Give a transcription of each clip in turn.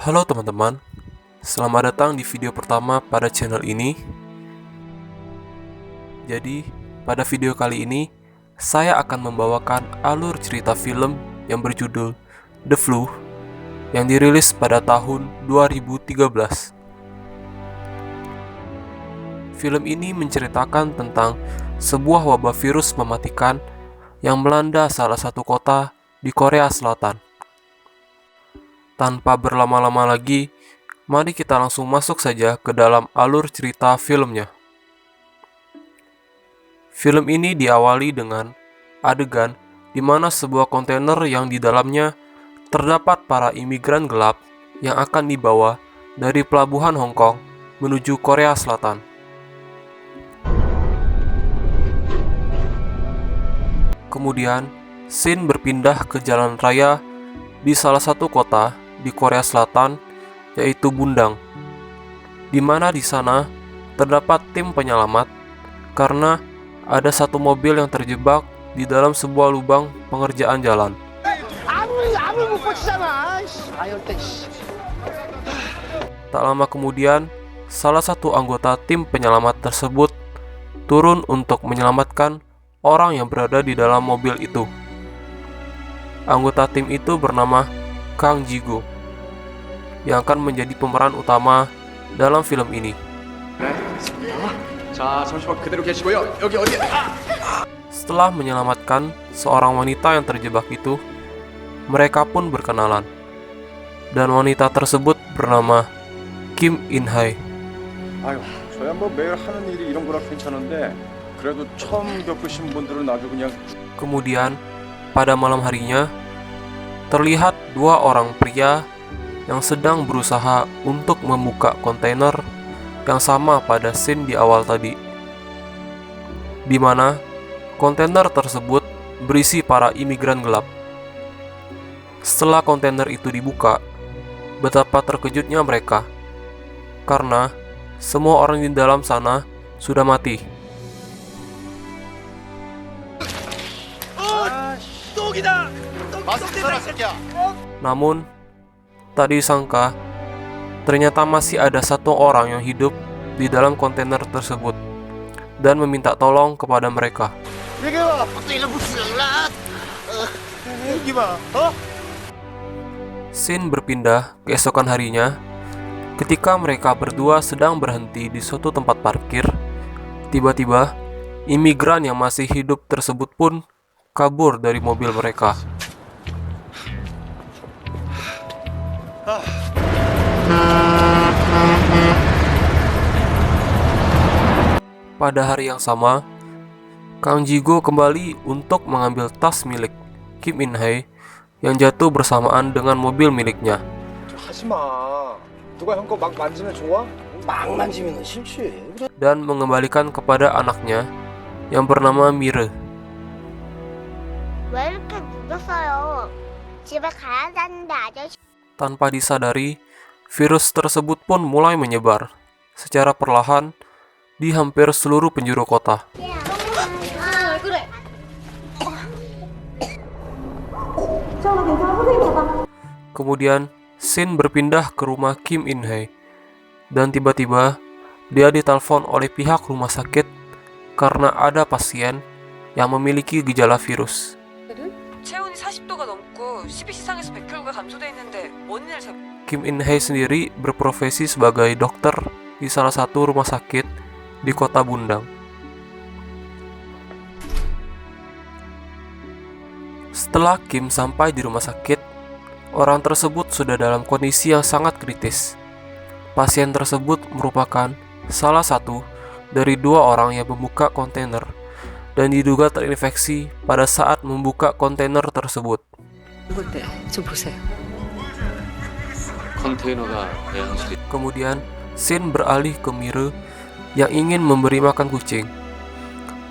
Halo teman-teman, selamat datang di video pertama pada channel ini. Jadi, pada video kali ini, saya akan membawakan alur cerita film yang berjudul The Flu yang dirilis pada tahun 2013. Film ini menceritakan tentang sebuah wabah virus mematikan yang melanda salah satu kota di Korea Selatan. Tanpa berlama-lama lagi, mari kita langsung masuk saja ke dalam alur cerita filmnya. Film ini diawali dengan adegan di mana sebuah kontainer yang di dalamnya terdapat para imigran gelap yang akan dibawa dari pelabuhan Hong Kong menuju Korea Selatan. Kemudian, scene berpindah ke jalan raya di salah satu kota di Korea Selatan, yaitu Bundang, di mana di sana terdapat tim penyelamat karena ada satu mobil yang terjebak di dalam sebuah lubang pengerjaan jalan. Tak lama kemudian, salah satu anggota tim penyelamat tersebut turun untuk menyelamatkan orang yang berada di dalam mobil itu. Anggota tim itu bernama Kang Ji-go, yang akan menjadi pemeran utama dalam film ini. Setelah menyelamatkan seorang wanita yang terjebak itu, mereka pun berkenalan. Dan wanita tersebut bernama Kim In-hae. 아유, 저야 뭐 매일 하는 일이 이런 거라 괜찮은데 그래도 처음 겪으신 분들은 아주 그냥. Kemudian, pada malam harinya, terlihat dua orang pria yang sedang berusaha untuk membuka kontainer yang sama pada scene di awal tadi, di mana kontainer tersebut berisi para imigran gelap. Setelah kontainer itu dibuka, betapa terkejutnya mereka, karena semua orang di dalam sana sudah mati. Namun, tak disangka, ternyata masih ada satu orang yang hidup di dalam kontainer tersebut dan meminta tolong kepada mereka. Scene berpindah keesokan harinya, ketika mereka berdua sedang berhenti di suatu tempat parkir. Tiba-tiba, imigran yang masih hidup tersebut pun kabur dari mobil mereka. Pada hari yang sama, Kang Ji-go kembali untuk mengambil tas milik Kim In-hae yang jatuh bersamaan dengan mobil miliknya. 하지마. 누가 형 거 막 만지면 좋아? 막 만지면 싫지. Dan mengembalikan kepada anaknya yang bernama Mire. 왜 이렇게 늦었어요? 집에 가야 하는데 아저씨. Tanpa disadari, virus tersebut pun mulai menyebar secara perlahan di hampir seluruh penjuru kota. Kemudian, scene berpindah ke rumah Kim In-hae, dan tiba-tiba dia ditelepon oleh pihak rumah sakit karena ada pasien yang memiliki gejala virus. 체온이 40도가 넘고 12시상에서 100kg가 감소돼 있는데 원인을 잘 Kim In-hae sendiri berprofesi sebagai dokter di salah satu rumah sakit di kota Bundang. Setelah Kim sampai di rumah sakit, orang tersebut sudah dalam kondisi yang sangat kritis. Pasien tersebut merupakan salah satu dari dua orang yang membuka kontainer dan diduga terinfeksi pada saat membuka kontainer tersebut. 네, 좀 보세요. 컨테이너가 대양실이 Kemudian, scene beralih ke Mire yang ingin memberi makan kucing.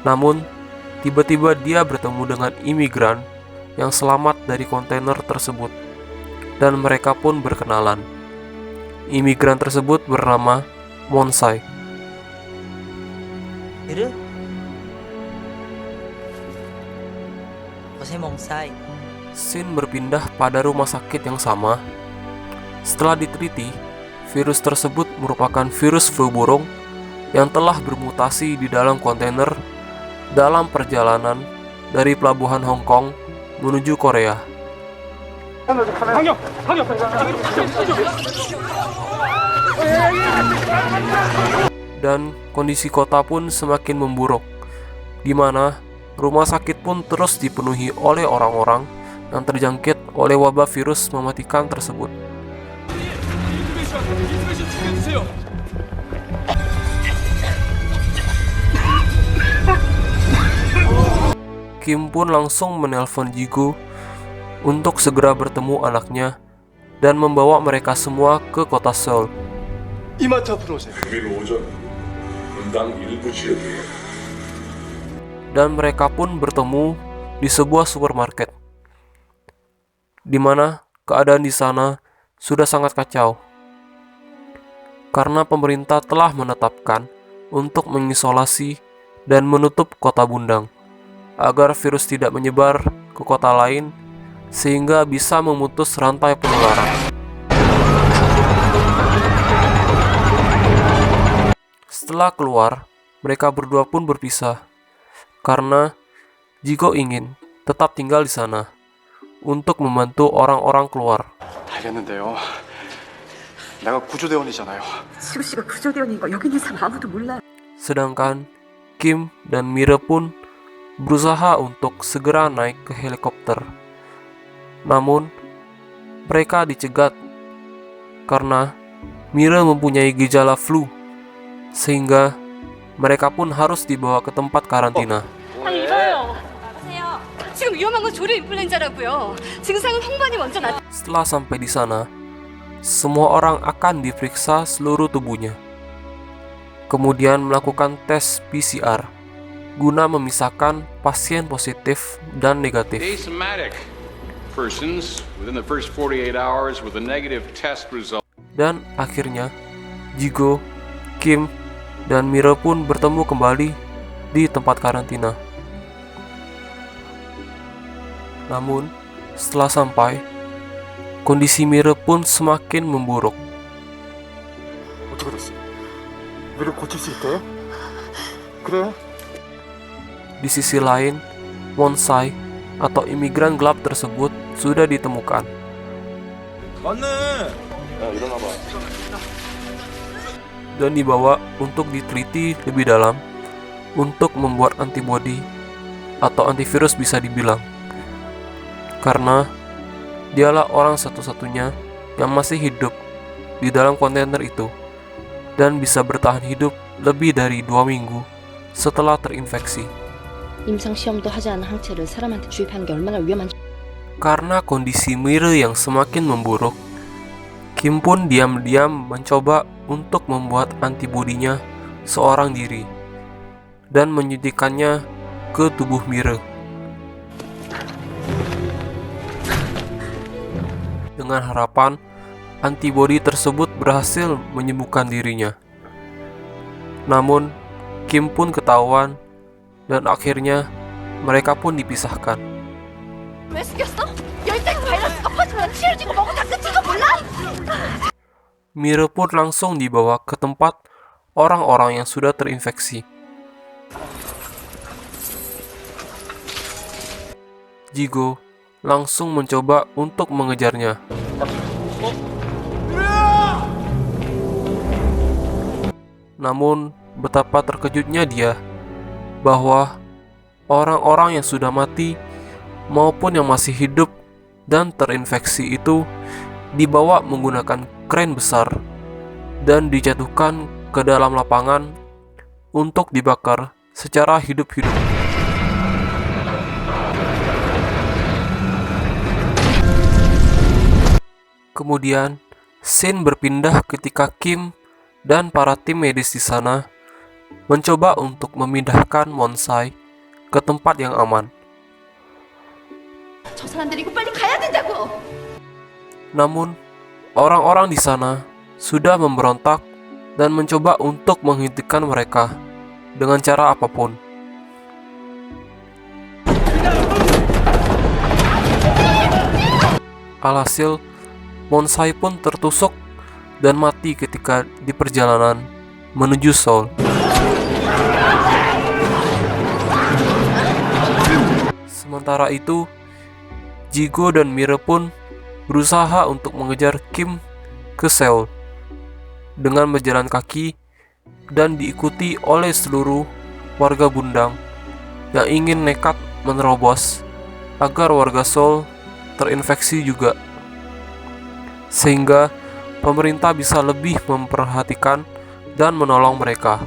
Namun, tiba-tiba dia bertemu dengan imigran yang selamat dari kontainer tersebut, dan mereka pun berkenalan. Imigran tersebut bernama Monsai. 미르? 어세 몽사이. Scene berpindah pada rumah sakit yang sama. Setelah diteliti, virus tersebut merupakan virus flu burung yang telah bermutasi di dalam kontainer dalam perjalanan dari pelabuhan Hong Kong menuju Korea. Dan kondisi kota pun semakin memburuk, di mana rumah sakit pun terus dipenuhi oleh orang-orang yang terjangkit oleh wabah virus mematikan tersebut. Kim pun langsung menelpon Jigo untuk segera bertemu anaknya dan membawa mereka semua ke kota Seoul. 이마트 앞으로 오세요. 금일 오전 분당 일부 지역에 Dan mereka pun bertemu di sebuah supermarket, di mana keadaan di sana sudah sangat kacau karena pemerintah telah menetapkan untuk mengisolasi dan menutup kota Bundang agar virus tidak menyebar ke kota lain sehingga bisa memutus rantai penularan. Setelah keluar, mereka berdua pun berpisah karena Jigo ingin tetap tinggal di sana untuk membantu orang-orang keluar. 알겠는데요. 내가 구조대원이잖아요. 지구 씨가 구조대원인 거 여기 있는 사람 아무도 몰라. Sedangkan Kim dan Mira pun berusaha untuk segera naik ke helikopter. Namun, mereka dicegat karena Mira mempunyai gejala flu, sehingga mereka pun harus dibawa ke tempat karantina. 아니 이봐요. 나가세요. 지금 위험한 건 조류 인플루엔자라고요. 증상은 홍반이 먼저 나. Setelah sampai di sana, semua orang akan diperiksa seluruh tubuhnya. Kemudian melakukan tes PCR guna memisahkan pasien positif dan negatif. Asymptomatic persons within the first 48 hours with a negative test result. Dan akhirnya, Jigo, Kim, dan Mira pun bertemu kembali di tempat karantina. Namun, setelah sampai, kondisi Mira pun semakin memburuk. 어떻게 됐어? 미를 고칠 수 있대요? 그래? Di sisi lain, Wonsai atau imigran gelap tersebut sudah ditemukan. 맞네. 야 일어나봐. Dan dibawa untuk diteliti lebih dalam untuk membuat antibodi atau antivirus bisa dibilang, karena dialah orang satu-satunya yang masih hidup di dalam kontainer itu dan bisa bertahan hidup lebih dari 2 minggu setelah terinfeksi. 임상 시험도 하지 않은 항체를 사람한테 주입하는 게 얼마나 위험한지. Karena kondisi Mira yang semakin memburuk, Kim pun diam-diam mencoba untuk membuat antibodinya seorang diri dan menyuntikkannya ke tubuh Mira. Dengan harapan antibodi tersebut berhasil menyembuhkan dirinya. Namun, Kim pun ketahuan dan akhirnya mereka pun dipisahkan. 왜 숨겼어? 열대 바이러스가 퍼지면 치료지고 뭐고 다 끝인 거 몰라? Mira pun langsung dibawa ke tempat orang-orang yang sudah terinfeksi. Jigo langsung mencoba untuk mengejarnya. Namun, betapa terkejutnya dia bahwa orang-orang yang sudah mati maupun yang masih hidup dan terinfeksi itu dibawa menggunakan kren besar dan dijatuhkan ke dalam lapangan untuk dibakar secara hidup-hidup. Kemudian, scene berpindah ketika Kim dan para tim medis di sana mencoba untuk memindahkan Wonsai ke tempat yang aman. 저 사람 데리고 빨리 가야 된다고. Namun, orang-orang di sana sudah memberontak dan mencoba untuk menghentikan mereka dengan cara apapun. Alhasil, Monsai pun tertusuk dan mati ketika di perjalanan menuju Seoul. Sementara itu, Jigo dan Mire pun berusaha untuk mengejar Kim ke Seoul dengan berjalan kaki dan diikuti oleh seluruh warga Bundang yang ingin nekat menerobos agar warga Seoul terinfeksi juga, sehingga pemerintah bisa lebih memperhatikan dan menolong mereka.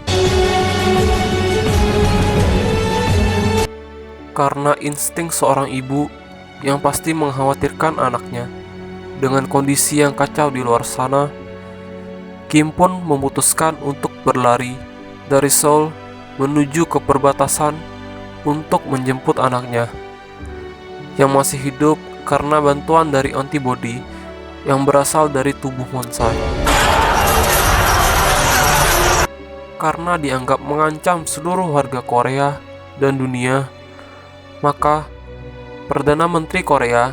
Karena insting seorang ibu yang pasti mengkhawatirkan anaknya dengan kondisi yang kacau di luar sana, Kim pun memutuskan untuk berlari dari Seoul menuju ke perbatasan untuk menjemput anaknya yang masih hidup karena bantuan dari antibodi yang berasal dari tubuh Monsai. Karena dianggap mengancam seluruh warga Korea dan dunia, maka Perdana Menteri Korea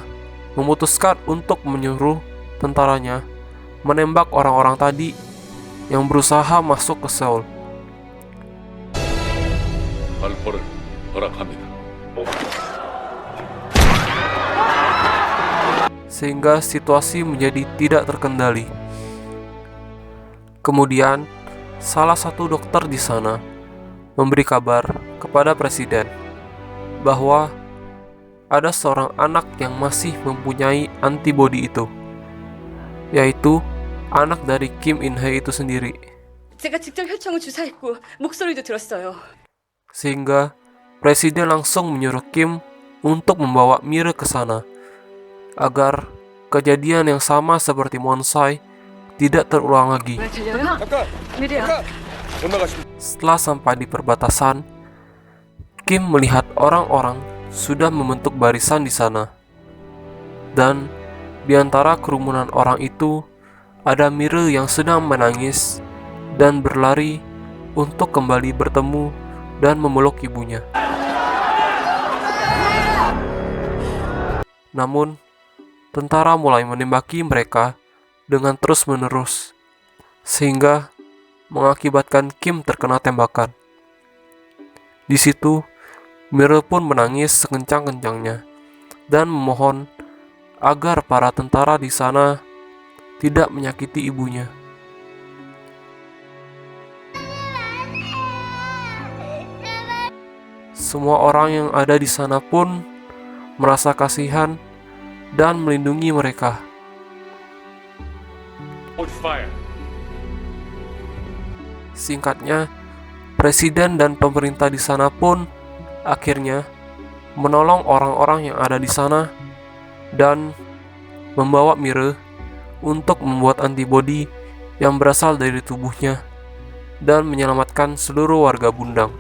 memutuskan untuk menyuruh tentaranya menembak orang-orang tadi yang berusaha masuk ke Seoul. 발포를 허락합니다. Sehingga situasi menjadi tidak terkendali. Kemudian, salah satu dokter di sana memberi kabar kepada presiden bahwa ada seorang anak yang masih mempunyai antibodi itu, yaitu anak dari Kim In-hye itu sendiri. 제가 직접 혈청을 주사했고 목소리도 들었어요. Sehingga presiden langsung menyuruh Kim untuk membawa Mire ke sana agar kejadian yang sama seperti Monsai tidak terulang lagi. Setelah sampai di perbatasan, Kim melihat orang-orang sudah membentuk barisan di sana. Dan di antara kerumunan orang itu ada Mire yang sedang menangis dan berlari untuk kembali bertemu dan memeluk ibunya. Namun, tentara mulai menembaki mereka dengan terus-menerus, sehingga mengakibatkan Kim terkena tembakan. Di situ, Mire pun menangis sekencang-kencangnya dan memohon agar para tentara di sana tidak menyakiti ibunya. Semua orang yang ada di sana pun merasa kasihan dan melindungi mereka. Singkatnya, presiden dan pemerintah di sana pun akhirnya menolong orang-orang yang ada di sana dan membawa Mire untuk membuat antibodi yang berasal dari tubuhnya dan menyelamatkan seluruh warga Bundang.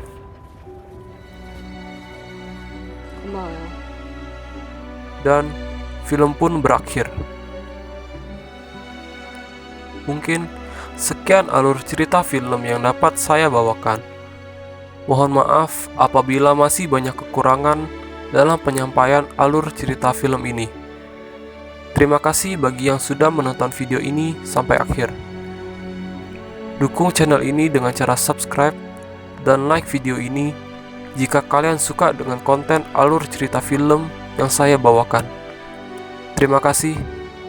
고마워요. Dan film pun berakhir. Mungkin sekian alur cerita film yang dapat saya bawakan. Mohon maaf apabila masih banyak kekurangan dalam penyampaian alur cerita film ini. Terima kasih bagi yang sudah menonton video ini sampai akhir. Dukung channel ini dengan cara subscribe dan like video ini jika kalian suka dengan konten alur cerita film yang saya bawakan. Terima kasih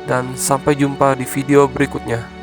dan sampai jumpa di video berikutnya.